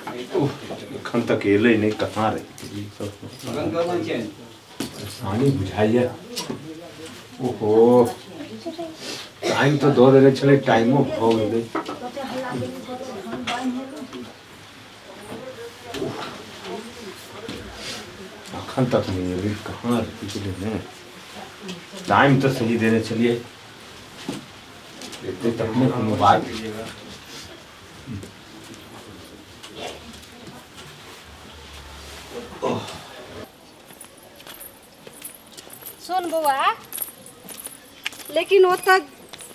एखन तक एलै नहीं, कहाँ रही पानी बुझाइए। ओहो टाइम तो दो देने चले, टाइमो भऽ गेलै। अखन तक नहीं अभी कहाँ पिछले में टाइम तो सही देने चलिए। इतने तक में कोनो बात सुन बउआ, लेकिन वो तो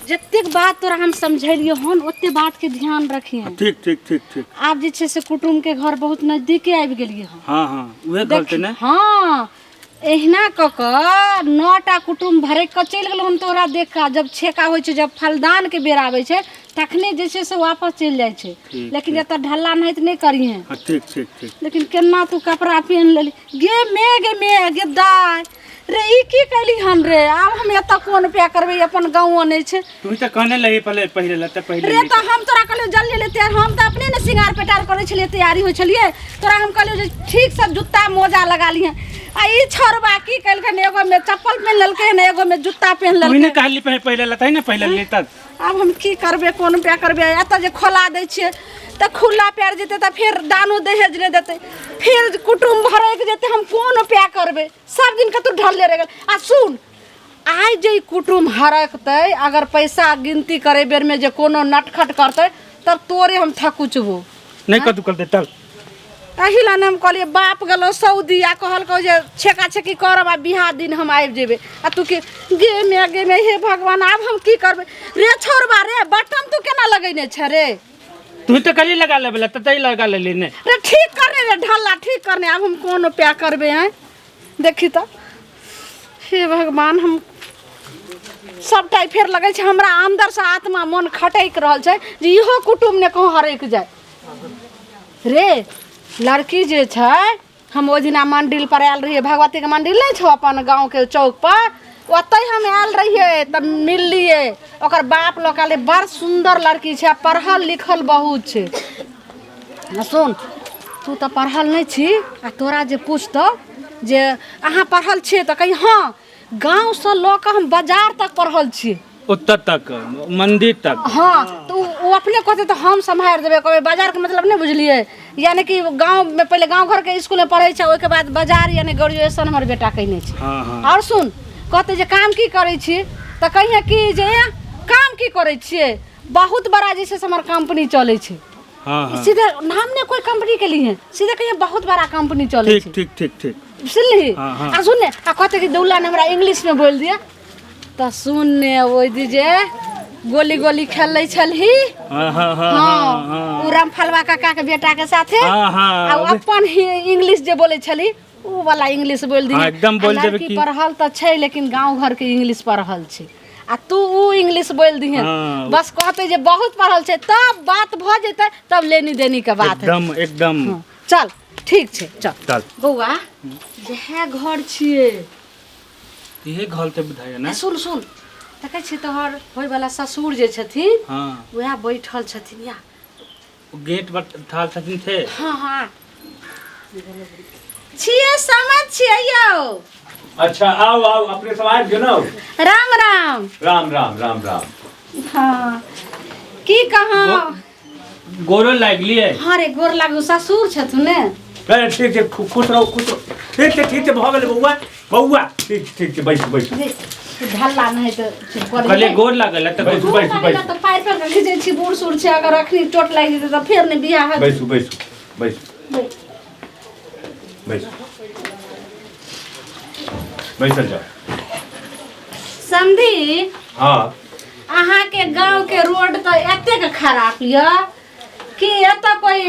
जतेक बात तोरा हम समझलियो हन ओते बात के ध्यान रखिए। ठीक ठीक ठीक ठीक। आप जे छे से कुटुम के घर बहुत नजदीके आबि गेलिए हन। हाँ हाँ उहे गलते ने। हाँ एहिना क के 9टा कुटुम भरे के चल गेल हन तोरा देख के। जब छेका होइ छे, जब फलदान के बेर आवे छे तखने जे छे से वापस चल जाय छे। लेकिन एत ढल्ला नहीं नहीं करिए। ठीक ठीक ठीक। लेकिन केना तू कपड़ा पहन लेली गे गे दाय रे, ई की कैली हन रे? अब हम एत कोन पे करबे, अपन गाँव नहीं छे। तू त कहने लगी पहले लते पहले रे तो हम तोरा कहलियो जल्दी ले तैयार, हम तो अपने ने सिंगार पेटार करे छलिए, तैयारी होय छलिए। तोरा हम कहलियो जे ठीक से जूता मोजा लगा लिए। आ ई छोरबा की कैलकन, एगो में चप्पल पहन लेलकै न, एगो में जूता पहन लेलकै। तूने कहली पहले लते ना पहले लेता। अब हम की करबे, कोन पे करबे? एत जे खोला दै छिए त खुला पैर जेते त फिर दानो दहेज नहीं देते, फिर कुटुम भरे के जेते, हम कोन पे करबे? सब दिन का तू ढलले रह गेल। आ सुन, आज जे कुटुम हरकते, अगर पैसा गिनती करे बेर में जे कोनो नटखट करते तब तोरे हम थकुचबो नहीं कतु करते तल। एही ला हम कहलिए बाप गलो सऊदी आ कहलको जे छेका छेकी करब आ बिहा दिन हम आबि जेबे। आ तू के गे में हे भगवान, आब हम की करबे रे? छोड़बा रे, बटन तू केना लगैने छ रे? तू तो कली लगा ले तई लगा ले लेने रे। ठीक करने रे, ढल्ला ठीक करने। अब हम कौन प्या करबे हैं? देखी तो हे भगवान, हम सबटा फिर लगे छे हमरा अंदर से आत्मा मन खटक रहल छे जे इहो कुटुम ने कहूँ हरक जाए रे। लड़की जे छे, हम ओ दिना मंदिर पर आयल रहिए, भगवती के मंदिर नहीं छो अपन गाँव के चौक पर, ओते हम आयल रहिए तब मिललिए। ओकर बाप लोग कहले बड़ सुंदर लड़की छे, पढ़ल लिखल बहुत छे। सुन, तू तो पढ़ल नहीं छी, आ तोरा जे पूछतो जे अहाँ पढ़ल छे तो कही हाँ, गाँव से लोग हम बाजार तक पढ़ल छी, उत्तर तक मंदिर तक। हाँ तो वो अपने कहते तो हम संभाल देवे। कहे बाजार के मतलब नहीं बुझलिए, यानी कि गांव में पहले गांव घर के स्कूल में पढ़े छे, ओके बाद बाजार यानी ग्रेजुएशन हमर बेटा कहने छे। हाँ हाँ। और सुन, कहते जे काम की करे छी तो कहिए कि जे काम की करे छिए, बहुत बड़ा जैसे हमर कंपनी चले छे। हाँ हाँ। सीधे नाम ने कोई कंपनी के लिए, सीधे कहिए बहुत बड़ा कंपनी चले छे। ठीक ठीक ठीक। सुनली? हाँ हाँ। आ सुन ने, आ कहते कि दौला ने हमरा इंग्लिश में बोल दिया तो सुन ने, ओइ दीजे गोली गोली खेल छलही। हाँ हाँ हाँ हाँ, राम फलवा काका के बेटा के साथे। हाँ हाँ। आ अपन ही इंग्लिश जे बोले छली, ऊ वाला इंग्लिश बोल दी। हाँ, एकदम बोल देबे कि पढ़ल त छै लेकिन गांव घर के इंग्लिश पढ़ल छै, आ तू ऊ इंग्लिश बोल दी। हाँ। बस कहते जे बहुत पढ़ल छै, तब बात भ जेते, तब लेनी देनी के बात है। एकदम एकदम। हाँ, चल ठीक छै, चल बौआ। यह घर छिए, इहे घर ते बुझाय ना। सुन सुन, देखे छी तोहर होय वाला ससुर जे छथिन, हाँ वह बैठल छथिन या गेट पर ठाल छथिन थे। हाँ हाँ छिए, समझ छिए यौ। अच्छा आओ आओ, अपने समाज जो ना। राम राम राम राम राम राम। हाँ की कहाँ गोरो लागली है। हाँ रे, गोर लागू, ससुर छथुन ने। अरे ठीक है, खुश रहो खुश रहो। ठीक है भऽ गेल बउआ बउआ। ठीक है, बैठ बैठ। ढल्ला नहीं तो कले गोर लागल त बैठ बैठ बैठ। तो पैर पर खींचे छी, बूढ़ सूढ़ छै, अगर अखनी चोट लाग जेते तो फिर ने बियाह है। बैठ बैठ बैठ बैठ बैठ जाओ। समधी, हाँ अहाँ के गांव के रोड तो एते खराब य कि एत कोई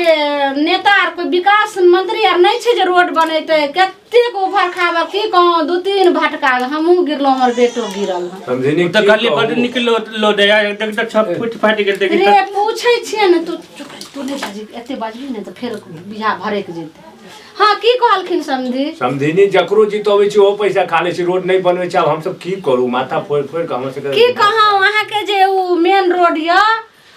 नेता आर कोई विकास मंत्री आर नहीं छे जे रोड बनेते। कते उभर खाबर की कहूं, 2-3 भटका हमहू गिरलो, हमर बेटो गिरल है। समझनी त कले बड निकलो लो दे यार, देख त सब फुट फाट के देख। रे पूछै छिए ने, तू नहीं बाजी, एते बाजबी ने तो फिर बियाह भरे के जेते। हाँ की कहलखिन समधी? समझनी जकरो जीत होवे छी ओ पैसा खा ले छी, रोड नहीं बनवे छी। अब हम सब की करू, माथा फोड़ फोड़ के हम से की कहूं, अहाँ के जे उ मेन रोड य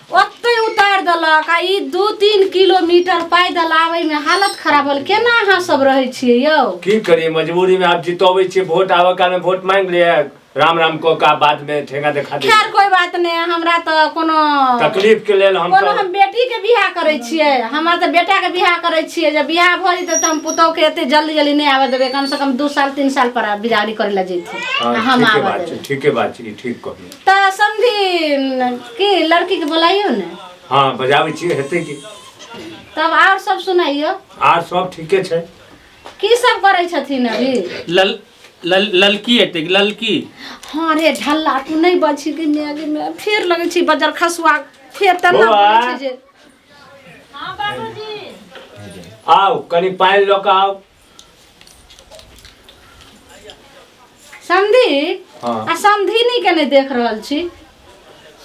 ओते उतार देलक आ ई 2-3 किलोमीटर पैदल आवे में हालत खराब होल। केना अहाँ सब रहे छियै यौ? की करिए मजबूरी में आप जितोबै छियै, वोट आवे काल में वोट मांग लिए, राम राम को का बाद में ठेंगा देखा दे। खैर कोई बात नहीं, हमरा तो कोनो तकलीफ के लेल हम कोनो हम बेटी के बियाह करे छियै, हमरा तो बेटा के बियाह करे छियै। जब बियाह भ जेतै त हम पुतौ के एते जल्दी जल्दी नहीं आवे देबे, कम से कम 2 साल 3 साल पर बिदारी करे ला जैते हम आवे देबे। ठीक है बात छै, ठीक कहलिए। त समझी की लड़की के बुलाइयो ने। हां बजाबै छियै, हेतै की। तब और सब सुनाइयो। आर सब ठीके छै। की सब करे छथिन अभी? ललकी हेतै, ललकी। हाँ रे ढल्ला, तू नहीं बची के में फेर लगे छी बजर खसुआ, फेर तना बोले छी जे। हां बाबूजी आओ कनी पानी ल के आओ। समधी हां आ समधिनी के नहीं देख रहल छी।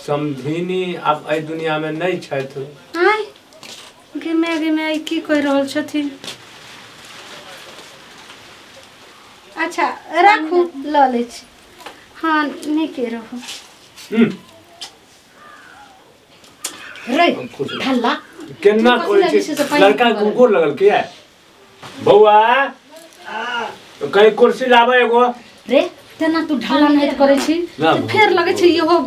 समधिनी अब ए दुनिया में नहीं छथि। हाय गे मैं की कह रहल छथिन? अच्छा रखू, ल ले छी। हाँ नहीं के रहो रे ढल्ला। केना कोई छै लड़का कुकुर लगल के है बौआ? कहीं कुर्सी लाबे एगो। रे तेना तू ढल्ला नहीं करे छी तो फेर लगे छै इहो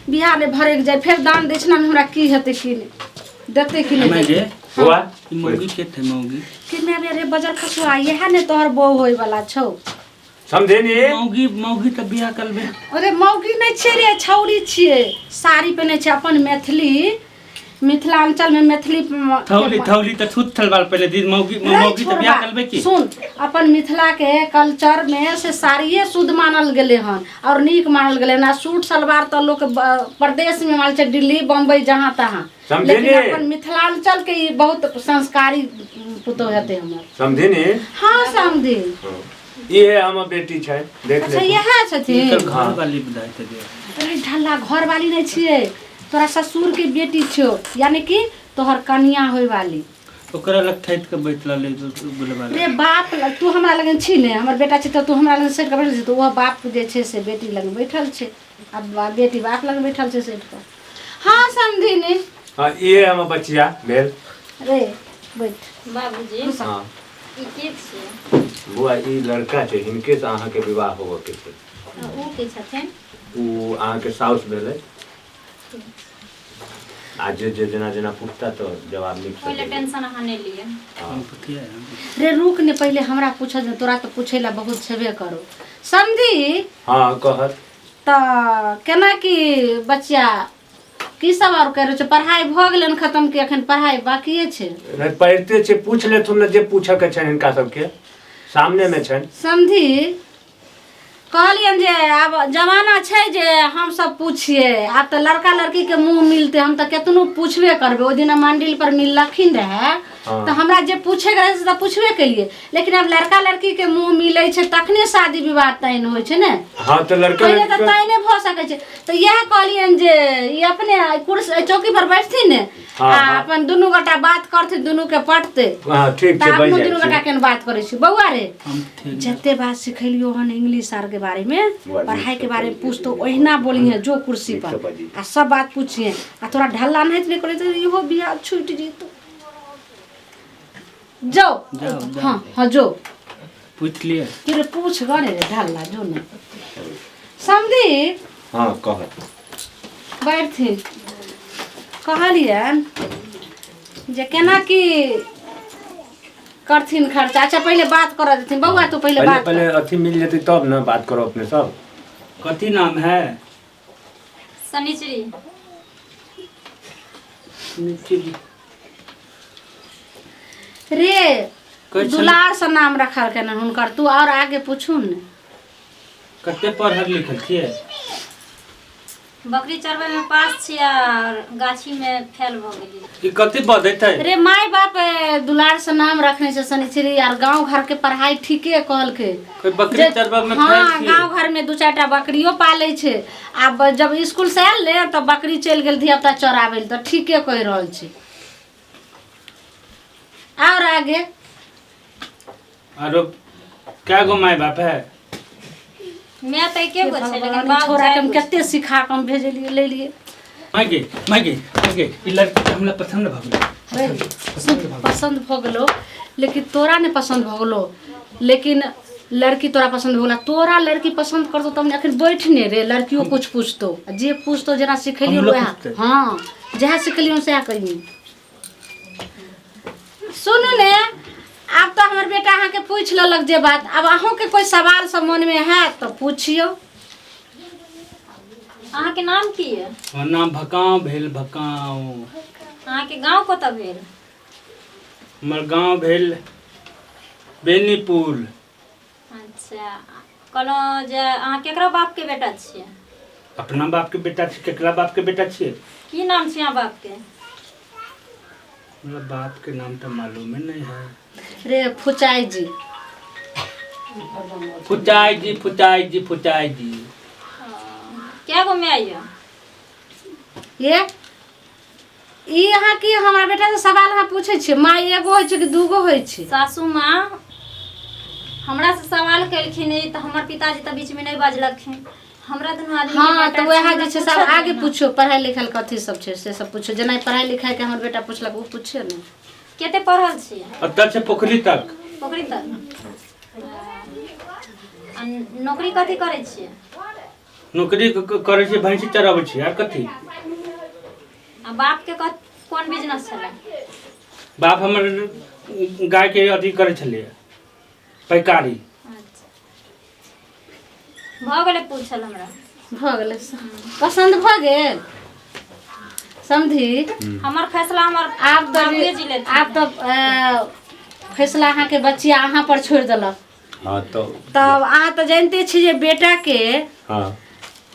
बियाह में भरे के जाय, फेर दान दक्षिणा में हमरा की हेतै की नहीं देते की नहीं गे बौआ? मौगी के थे मौगी कि मैं रे बजर खसुआ यह ने तोहर बहू होय वाला छौ। समझे नी? मौगी त बियाह करबे। अरे मौगी नहीं छे रे, छौरी छिए। साड़ी पहने छे अपन मैथिली, मिथिलांचल में मैथिली थौली त छूत थलवाल पहले दिन मौगी त बियाह करबे की। सुन, अपन मिथिला के कल्चर में से साड़िये शुद्ध मानल गेले हन और नीक मानल गेले ना। सूट सलवार त लोग प्रदेश में मानल छे, दिल्ली बम्बई जहां तहां, लेकिन अपन मिथिलांचल के ई बहुत संस्कारी पुतो हेते हमर। समझे नी? हां समझी। ये हमर बेटी छै, देख ले। अच्छा यह छथिन घर वाली बधाई त दे। अरे ढल्ला घर वाली नहीं छिए, तोरा ससुर के बेटी छो, यानी कि तोहर कन्या होय वाली। ओकरा लग थैत के बैठल ले बुलवा। रे बाप तू हमरा लगन छी ने, हमर बेटा छी त तू हमरा लगन सेट के बैठल छी, तो वो बाप जे छे से बेटी लगन बैठल छे, अब बेटी बाप लगन बैठल छे सेट पर। हां समझी ने। हां ये हमर बच्चिया भेल। रे बैठ बाबूजी। हां ई के छियै? बुआ ई लड़का छै, हिनके से अहाँ के विवाह होबे के छै। ओ के छथिन? उ अहाँ के साउस भेलै। आज जे जना जना पूछता तो जवाब लिख सकते। पहले टेंशन अहाँ नहीं लिए। हां रे रुक ने, पहले हमरा पूछत ने, तोरा तो पूछेला बहुत छेबे करो। समझी? हां कहत त केना की बच्चा की सब और करे छ? पढ़ाई भ गेलन खत्म के, अखन पढ़ाई बाकी छे? नहीं पढ़ते छे, पूछ ले तुम जे पूछा के छै इनका सब के सामने में छै। समझी? कहलियन जे अब जमाना छै जे हम सब पूछिए, अब तो लड़का लड़की के मुंह मिलते, हम तो केतनो पूछबे करबे। ओ दिन मंडिल पर मिललखिन रहे तो हमरा जे पूछे रहे से तो पूछबे केलिए, लेकिन अब लड़का लड़की के मुंह मिले छै तखने शादी विवाह तैन होय छै ने। हां तो लड़का पहले तो तैने भ सके छै। तो यह कहलियन जे ई अपने कुर्सी चौकी पर बैठथिन ने, आ अपन दुनू गोटा बात करथिन, दुनू के पटते। हां ठीक छै, बैठ दुनू गोटा केन बात करे छी। बौआ रे जते बात सिखलियो हन इंग्लिश आर के बारे में, पढ़ाई के बारे में पूछ तो ओहिना बोली है जो कुर्सी पर, आ सब बात पूछिए। आ तोरा ढल्ला नहीं करे तो इहो बियाह छूट जीतो। जाओ हाँ हाँ जो पूछ लिए कि रे पूछ गने रे ढल्ला जो ने। समझी? हां कहत बैठथिन। कहलियन जे केना की करथिन खर्चा। अच्छा पहले बात कर देथिन। बउआ तो पहले अथी मिल जेतै तब ना बात करो अपने सब। कथी नाम है? शनिचरी। रे दुलार से नाम रखल के हुनकर। तू और आगे पूछू ने। कते पढ़ल लिखल छियै? बकरी चरबै में पास छियै और गाछी में फेल भ गेली। ई कथी बदैतै? रे माय बाप दुलार से नाम रखने से शनिचरी, और गांव घर के पढ़ाई ठीके कहल के। कोई बकरी चरबा में फेल हाँ छियै? गांव घर में 2-4टा बकरियो पाले छे। अब जब स्कूल से आयल ने तो बकरी चल गेल धिया पुता चरावे तो ठीके कह रहल छी। और आगे आरो क्या गो माय बाप है? मैं तो एके गो छै, लेकिन भगवान, बाप छोरा के हम जाय केते सिखा के हम भेजलिए ले लिए। मागे मागे मागे ई लड़की हमरा पसंद भ गेलो। पसंद भ गेलो लेकिन तोरा ने पसंद भ गेलो, लेकिन लड़की तोरा पसंद हो गेला। तोरा लड़की पसंद करतो तब अखन बैठने रे, लड़कियों कुछ पूछतो, जे पूछतो जना सिखलियो वह। हाँ जहाँ सिखलियो सह कहियो। सुनू ने, अब तो हमर बेटा अहाँ के पूछ ललक जे बात, अब अहों के कोई सवाल सब मन में है तो पूछियो। अहाँ के नाम की है? हमर नाम भकाव भेल भकाव। अहाँ के गांव कतऽ भेल? हमर गांव भेल बेनीपुर। अच्छा, कहलहुँ जे अहाँ केकरा बाप के बेटा छियै? अपना बाप के बेटा छी। केकरा बाप के बेटा छियै? की नाम छै अहाँ बाप के? हमरा बाप के नाम तो मालूम ही नहीं है। रे फुचाई जी। फुचाई जी फुचाई जी फुचाई जी। क्या गो में आइयो? ये ई अहाँ की हमरा बेटा से सवाल अहाँ पूछे छियै? माँ एगो होइ छै कि दूगो होइ छै? सासू माँ हमरा से सवाल केलखिन तो हमर पिताजी तो बीच में नहीं बाजलखिन। हमरा दुनू आदमी के हाँ बेटा तो वह छै, जे छै सब पूछत आगे ने। पूछो, पढ़ाई लिखाई कथी सब छै से सब पूछो। जेना पढ़ाई लिखाई के हमर बेटा पूछलक वो पूछियो ने। केते पढ़ल छियै? अतः से पोखरी तक। पोखरी तक। आ नौकरी कथी करै छियै? नौकरी करे छी, भैंसी चराबै छी। आ कथी? आ बाप के कोन बिजनेस छलै? बाप हमर गाय के अथी करे छलै, पैकारी। भऽ गेलै पूछल हमरा। भ गेलै पसंद भ गेल समझी। हमर फैसला हमर आब तो बाबूए जी लेथिन। आब तो फैसला अहाँ के बच्चिया अहाँ पर छोड़ देलक। हाँ तो तब अहाँ तो जानते छी जे बेटा के हाँ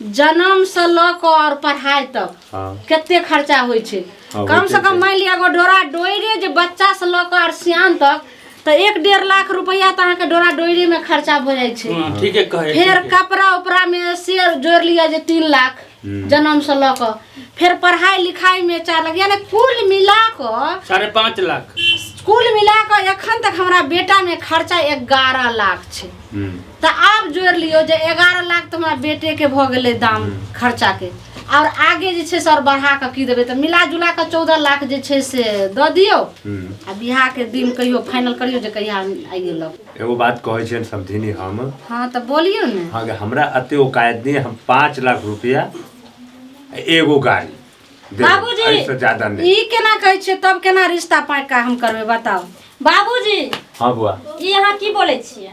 जन्म से ल क और पढ़ाई तक हाँ केते खर्चा होइ छै। हाँ, कम से होइते कम छै। मान लिया एगो डोरा डोरे जे बच्चा से ल क और सियान तक तो 1-1.5 लाख रुपया तो अहाँ के डोरा डोरी में खर्चा हो जाए छै। हाँ, ठीक है कहे। फिर कपड़ा उपड़ा में से जोड़ लिया जे 3 लाख जन्म से ल क, फिर पढ़ाई लिखाई में 4 लाख, यानी कुल मिला क 5.5 लाख। कुल मिला क एखन तक हमरा बेटा में खर्चा 11 लाख छै। तो आप जोड़ लियो जे 11 लाख तो हमारा बेटे के भ गेलै दाम खर्चा के, और आगे जे छै सर बढ़ा के की देबे तो मिला जुला के 14 लाख जे छै से द दियो। आ बियाह के दिन कहियो फाइनल करियो जे कहिया आइए लग। एगो बात कहै छियन समझिनी हम। हाँ तो बोलियो ने। हाँ हमरा अते औकात नहीं, हम 5 लाख रुपया एगो गाड़ी दे देब, बाबूजी, ऐसे ज्यादा नहीं। ई केना कहै छै तब केना रिश्ता पाका हम करबे बताओ? बाबूजी हाँ बुआ, ई अहाँ की बोलै छियै?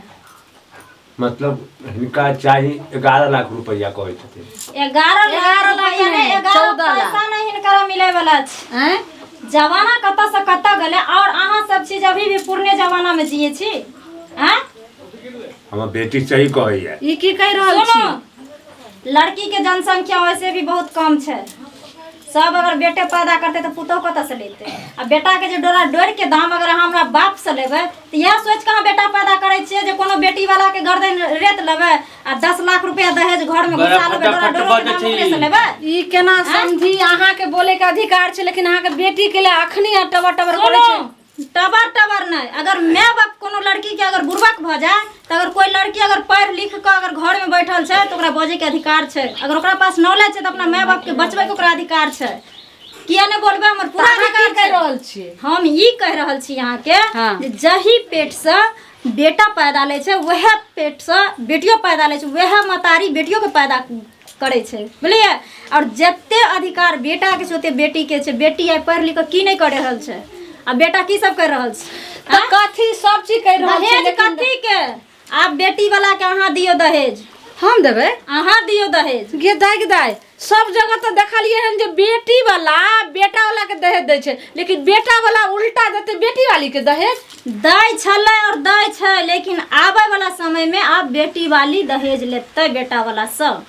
मतलब हिनका चाहिए 11 लाख रुपया कहै छथिन। 11 लाख नहीं, 11 14 लाख। पैसा नहीं हिनकरा मिले वाला छै। हैं? जमाना कतऽ से कतऽ गेलै, और अहाँ सब चीज अभी भी पुरने जमाना में जिये छी। हैं? हमर बेटी सही कहैया। ई की कह रहल छी? सुनो, लड़की के जनसंख्या वैसे भी बहुत कम छै। सब अगर बेटे पैदा करते तो पुतोह कतऽ से लेते? आ बेटा के जे डोरा डोर के दाम अगर हमरा बाप से लेबै तो यह सोच के बेटा पैदा करे छियै जे कोनो बेटी वाला के गर्दन रेत लेबै आ 10 लाख रुपया दहेज घर में घुसा लेबै, डोरा डोर के दाम ओकरे से लेबै। ई केना समझी? अहाँ के बोले के अधिकार छै, लेकिन अहाँ के बेटी के लिए अखनी टबर टबर करे छै। सुनो, टबर टबर नहीं, अगर माय बाप कोनो लड़की के अगर बुर्बक भ जाए तो अगर कोई लड़की अगर पढ़ लिख के अगर घर में बैठल छै तो ओकरा बजे के अधिकार छै। अगर ओकरा पास नॉलेज छै तो अपना माय बाप के बचबै के ओकरा अधिकार छै। किया नहीं बोलबै? हमर पूरा अधिकार कह छै। रहल छी हम ई कह रहल छी यहाँ के हाँ। जे जही पेट से बेटा पैदा ले छै वह पेट से बेटियो पैदा ले छै, वह मतारी बेटियो के पैदा करे छै, बुझलिए? और जते अधिकार बेटा के छै ओते बेटी के छै। बेटी आई पढ़ लिख के की नहीं कर रहल छै, आ बेटा की सब कर रहल छै? तो कथी सब चीज कह रहल छी, दहेज लेकिन कथी के? आप बेटी वाला के अहाँ दियो दहेज, हम देबै? अहाँ दियो दहेज। गे दाई दाई सब जगह तो देखलिए हन जे बेटी वाला बेटा वाला के दहेज दै छै, लेकिन बेटा वाला उल्टा देते बेटी वाली के दहेज। दै छलै और दै छै, लेकिन आबै वाला समय में आप बेटी वाली दहेज लेते बेटा वाला सब।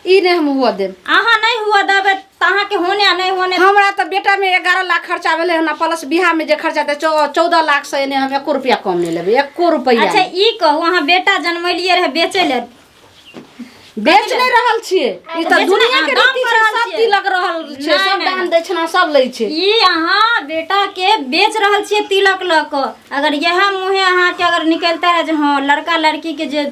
ई नहीं हम हुआ देब। अहाँ नहीं हुआ देबै तो अहाँ के होने आ नहीं होने। हमरा तो बेटा में 11 लाख खर्चा भेले हन, प्लस बियाह में जे खर्चा दे 14 लाख से एने हम 1 रुपया कम नहीं लेबै, 1 रुपया। अच्छा ई कहू, अहाँ बेटा जन्मलिए रहे बेचे ले? बेच नहीं रहल छिए, ई तो बेच दुनिया नहीं, के दाम रीति कर छै, रहल सब छियै। तिलक रहल छै, नहीं, सब नहीं। दान दक्षिणा सब लै छै। ई अहाँ बेटा के बेच रहल छियै तिलक ल क। अगर यह मुँहे अहाँ के अगर निकलता रहे जे हाँ लड़का लड़की के जे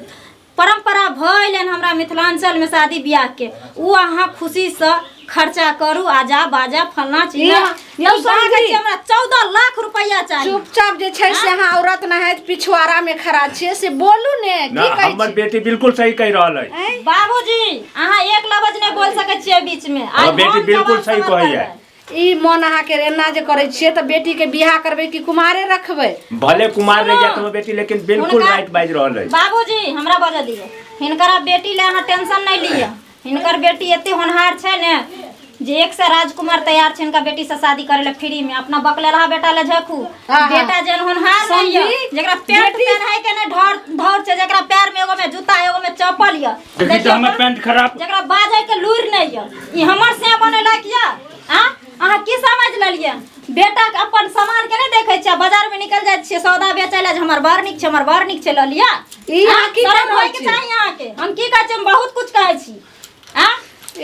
परंपरा भइल हमरा मिथिलांचल में शादी ब्याह के, उ अहाँ खुशी से खर्चा करू, आजा बाजा फलना चीज यौ समझी। हमरा 14 लाख रुपया चाहिए। चुपचाप जे छै से अहाँ औरत ना है पिछवाड़ा में खड़ा छियै से बोलू ने ना की कहै हमर छी बेटी बिल्कुल सही कह रहल है। बाबूजी अहाँ एक लफ्ज नहीं बोल सकै छियै बीच में। हमर बेटी बिल्कुल सही कहैया। ई मन अहाँ के एना जे करै छियै त बेटी के बियाह करबै कि कुमारे रखबै? भले कुमार रह जात हमर बेटी, लेकिन बिल्कुल राइट बाज रहल है। बाबूजी हमरा बजा दियो, हिनकरा बेटी ले अहाँ टेंशन नहीं लिया। हिनकर बेटी एते होनहार छै ने जे एक से राजकुमार तैयार छै इनका बेटी से शादी करे ले फ्री में। अपना बकलेलहा बेटा ले झखू। बेटा जन होनहार नहीं है, जेकरा पैंट पहनाई के ने धौर छै, जेकरा पैर में एगो में जूता एगो में चप्पल य, देखी तो हमर पैंट खराब, जेकरा बाजे के लूर नहीं य, ई हमर से बनेला किया? हां अहाँ की समझ लेलिए? बेटा के अपन सामान के नहीं देखे छियै, बाजार में निकल जाय छियै सौदा बेचै ले, हमर बड़ निक छै, हमर बड़ निक छै, ल लिया। ई अहाँ की शरम कर होय रहल के छी? चाहिए अहाँ के। हम की कहै छी, हम बहुत कुछ कहै छी। हां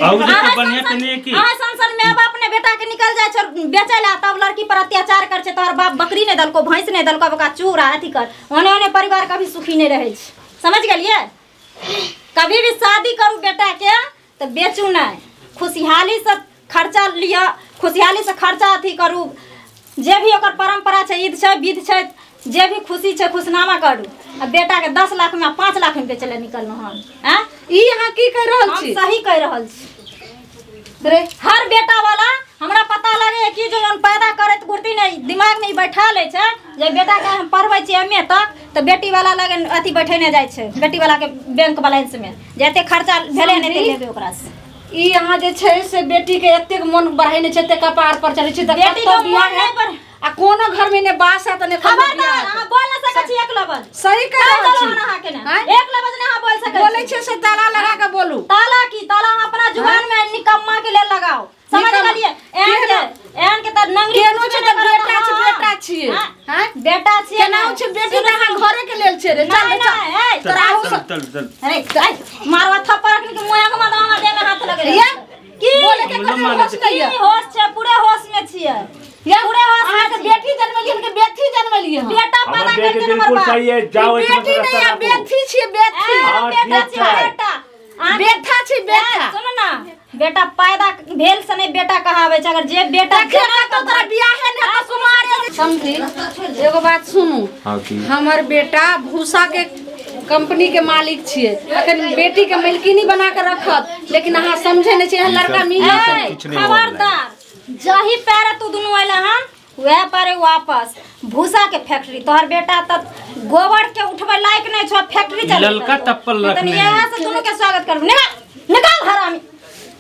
आउ जे तो बढ़िया त नहीं की अहाँ संसन माय बाप ने बेटा के निकल जाय छै बेचै ले, तब लड़की पर अत्याचार कर छै। तोहर बाप बकरी ने दलको, भैंस ने दलको, बका चूरा अथी कर, ओने ओने परिवार कभी सुखी नहीं रहे छै। समझ गेलिए? कभी भी शादी करू बेटा के तो बेचू नहीं, खुशहाली से खर्चा लिया, खुशहाली से खर्चा अथी करू। जे भी ओकर परंपरा छै, ईद छै, विध छै, जे भी खुशी छै खुशनामा करू। आ बेटा के 10 लाख में 5 लाख में बेचले निकलनो हम। हैं ई अहाँ की कह रहल हम छी? सही कह रहल छी। रे हर बेटा वाला हमरा पता लगे कि जो पैदा करत बुढ़ती नहीं दिमाग में बैठा ले छै जे बेटा के हम पढ़बै छी एमए तक, तो बेटी वाला लगे अथी बैठेने जाय छै, बेटी वाला के बैंक बैलेंस में जते खर्चा भेले ने ते लेबे ओकरा से। ई अहाँ जे छै से बेटी के एतेक मन बढ़ेने छै, एतेक कपार पर चढ़ै छै, त बेटी कतौ के बियाह मन नहीं पर आ कोनो घर में ने बास है त ने कोनो खबरदार बियाह अहाँ बोल न सकै छी एक लफ्ज। सही कह कह रहल दलो छी। अहाँ के ना हैं? एक लफ्ज ने अहाँ बोल सकै बोलै छै से ताला लगा के बोलू। ताला की ताला अहाँ अपना जुबान में निकम्मा के ले लगाओ। समझ गेलिए? एहन के त नंगरी केनो छै त बेटा छै, बेटा छियै। हैं? बेटा छियै केना छै बेटी त अहाँ घरे के लेल छै रे। चल नहीं चल नहीं तोरा आउ चल चल चल अरे मारवा थप्पड़ के मुंह में दामा देने हाथ लगे ये की बोले के बोलो कोनो माने होश नहीं है। की होश छै? पूरे होश में छियै, ये पूरे होश अहाँ में के छियै। बेटी जन्मलिए के बेटी जन्मलिए हम। बेटा हमर पैदा बेटी करके बिल्कुल सही है। जाओ इस बेटी नहीं है, बेटी छियै, बेटी। हाँ, बेटा ठीक छियै छै। बेटा। अहाँ बेटा छी बेटा। सुन ना बेटा पैदा भेल से नहीं बेटा कहावे छै। अगर जे बेटा देखिए तो तोरा बियाह है ने तो कुमारे समझी। एगो बात सुनू, हां की हमर बेटा भूसा के कंपनी के मालिक छियै, अखन बेटी के मालकिनी बना के रखत, लेकिन अहाँ समझे नहीं छियै लड़का मिले कुछ नहीं बोल रहा है। खबरदार जही पैर तू दुनू आइला हन वह पारे वापस भूसा के फैक्ट्री। तोहर बेटा त गोबर के उठबै लायक नहीं छो, फैक्ट्री चल ललका टप्पल रखने हैं। यहाँ से दोनों के स्वागत करू। निकाल निकाल हरामी।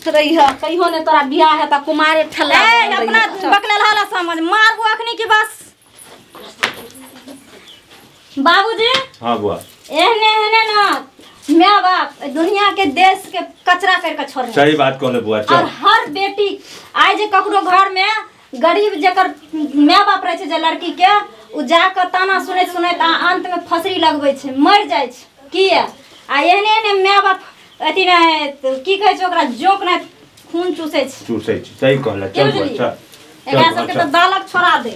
रही कहियो ने तोरा बियाह है त कुमारे ठल्ला ए अपना बकलेल हाला समझ मारबो अखनी की बस। बाबूजी हां बुआ एहने एहने ना माँ बाप दुनिया के देश के कचरा करके छोड़ दे। सही बात कहले बुआ। और चल हर बेटी आइ जे ककरो घर में गरीब जकर माँ बाप रहे छै जे लड़की के उ जाकर ताना सुनैत सुनैत अंत में फसरी लगबै छै, मर जाइ छै। किया आ एहने एहने माँ बाप अथी ने की कहै छै ओकरा जोक ने खून चूसै छै। चूसै छी। सही कहले। के चल बुआ बुझलियै? चल। एकरा सबके तो दालक छोड़ा दे।